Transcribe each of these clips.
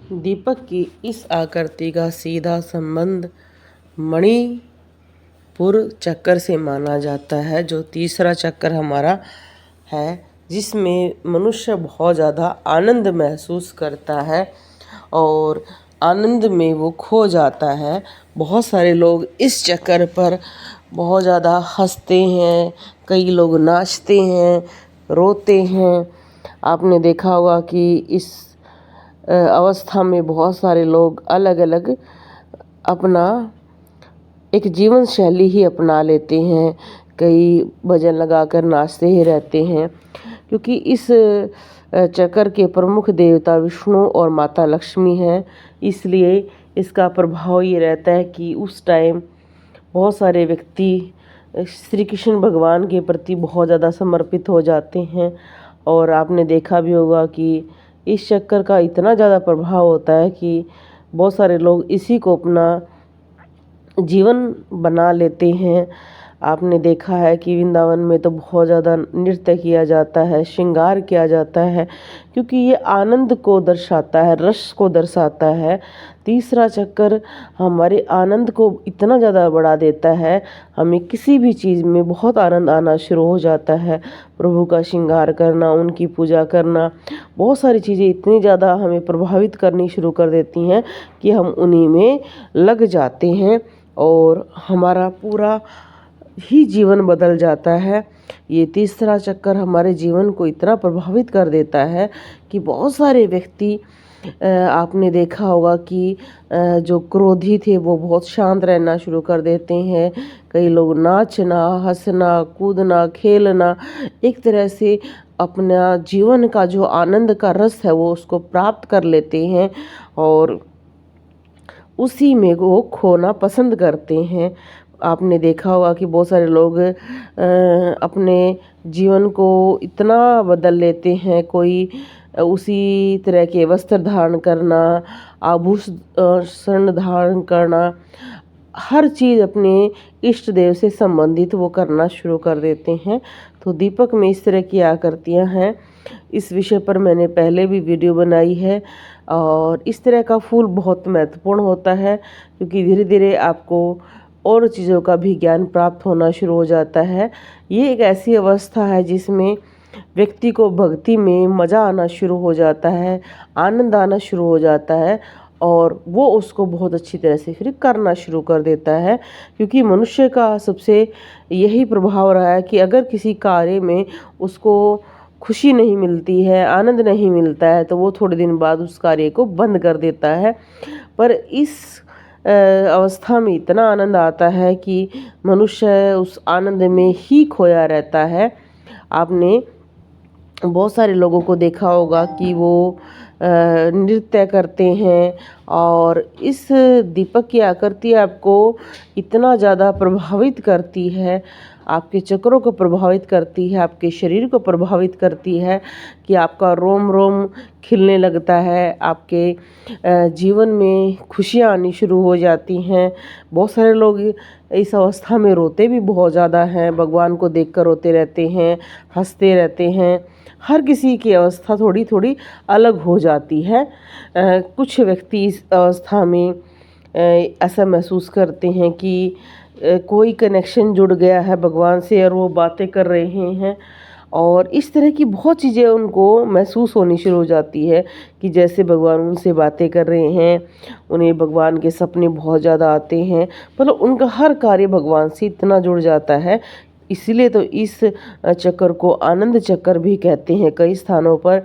दीपक की इस आकृति का सीधा संबंध मणिपुर चक्र से माना जाता है, जो तीसरा चक्र हमारा है, जिसमें मनुष्य बहुत ज़्यादा आनंद महसूस करता है और आनंद में वो खो जाता है। बहुत सारे लोग इस चक्कर पर बहुत ज़्यादा हंसते हैं, कई लोग नाचते हैं, रोते हैं। आपने देखा होगा कि इस अवस्था में बहुत सारे लोग अलग अलग अपना एक जीवन शैली ही अपना लेते हैं। कई भजन लगाकर नाचते ही रहते हैं, क्योंकि इस चक्र के प्रमुख देवता विष्णु और माता लक्ष्मी हैं। इसलिए इसका प्रभाव ये रहता है कि उस टाइम बहुत सारे व्यक्ति श्री कृष्ण भगवान के प्रति बहुत ज़्यादा समर्पित हो जाते हैं। और आपने देखा भी होगा कि इस चक्कर का इतना ज़्यादा प्रभाव होता है कि बहुत सारे लोग इसी को अपना जीवन बना लेते हैं। आपने देखा है कि वृंदावन में तो बहुत ज़्यादा नृत्य किया जाता है, श्रृंगार किया जाता है, क्योंकि ये आनंद को दर्शाता है, रस को दर्शाता है। तीसरा चक्कर हमारे आनंद को इतना ज़्यादा बढ़ा देता है, हमें किसी भी चीज़ में बहुत आनंद आना शुरू हो जाता है। प्रभु का श्रृंगार करना, उनकी पूजा करना, बहुत सारी चीज़ें इतनी ज़्यादा हमें प्रभावित करनी शुरू कर देती हैं कि हम उन्हीं में लग जाते हैं और हमारा पूरा ही जीवन बदल जाता है। ये तीसरा चक्कर हमारे जीवन को इतना प्रभावित कर देता है कि बहुत सारे व्यक्ति आपने देखा होगा कि जो क्रोधी थे वो बहुत शांत रहना शुरू कर देते हैं। कई लोग नाचना, हंसना, कूदना, खेलना, एक तरह से अपना जीवन का जो आनंद का रस है वो उसको प्राप्त कर लेते हैं और उसी में वो खोना पसंद करते हैं। आपने देखा होगा कि बहुत सारे लोग अपने जीवन को इतना बदल लेते हैं। कोई उसी तरह के वस्त्र धारण करना, आभूषण धारण करना, हर चीज़ अपने इष्ट देव से संबंधित वो करना शुरू कर देते हैं। तो दीपक में इस तरह की आकृतियाँ हैं। इस विषय पर मैंने पहले भी वीडियो बनाई है और इस तरह का फूल बहुत महत्वपूर्ण होता है, क्योंकि धीरे धीरे आपको और चीज़ों का भी ज्ञान प्राप्त होना शुरू हो जाता है। ये एक ऐसी अवस्था है जिसमें व्यक्ति को भक्ति में मज़ा आना शुरू हो जाता है, आनंद आना शुरू हो जाता है और वो उसको बहुत अच्छी तरह से फिर करना शुरू कर देता है। क्योंकि मनुष्य का सबसे यही प्रभाव रहा है कि अगर किसी कार्य में उसको खुशी नहीं मिलती है, आनंद नहीं मिलता है, तो वो थोड़े दिन बाद उस कार्य को बंद कर देता है। पर इस अवस्था में इतना आनंद आता है कि मनुष्य उस आनंद में ही खोया रहता है। आपने बहुत सारे लोगों को देखा होगा कि वो नृत्य करते हैं और इस दीपक की आकृति आपको इतना ज़्यादा प्रभावित करती है, आपके चक्रों को प्रभावित करती है, आपके शरीर को प्रभावित करती है कि आपका रोम रोम खिलने लगता है, आपके जीवन में खुशियाँ आनी शुरू हो जाती हैं। बहुत सारे लोग इस अवस्था में रोते भी बहुत ज़्यादा हैं, भगवान को देखकर रोते रहते हैं, हंसते रहते हैं। हर किसी की अवस्था थोड़ी थोड़ी अलग हो जाती है। कुछ व्यक्ति इस अवस्था में ऐसा महसूस करते हैं कि कोई कनेक्शन जुड़ गया है भगवान से और वो बातें कर रहे हैं और इस तरह की बहुत चीज़ें उनको महसूस होनी शुरू हो जाती है कि जैसे भगवान उनसे बातें कर रहे हैं, उन्हें भगवान के सपने बहुत ज़्यादा आते हैं। मतलब उनका हर कार्य भगवान से इतना जुड़ जाता है। इसीलिए तो इस चक्कर को आनंद चक्कर भी कहते हैं कई स्थानों पर,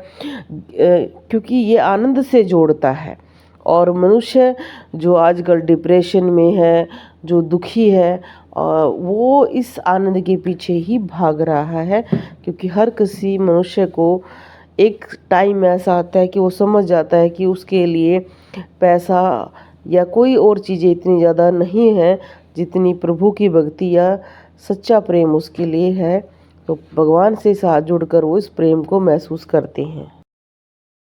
क्योंकि ये आनंद से जोड़ता है। और मनुष्य जो आजकल डिप्रेशन में है, जो दुखी है, वो इस आनंद के पीछे ही भाग रहा है। क्योंकि हर किसी मनुष्य को एक टाइम ऐसा आता है कि वो समझ जाता है कि उसके लिए पैसा या कोई और चीज़ें इतनी ज़्यादा नहीं है जितनी प्रभु की भक्ति या सच्चा प्रेम उसके लिए है। तो भगवान से साथ जुड़कर वो इस प्रेम को महसूस करते हैं।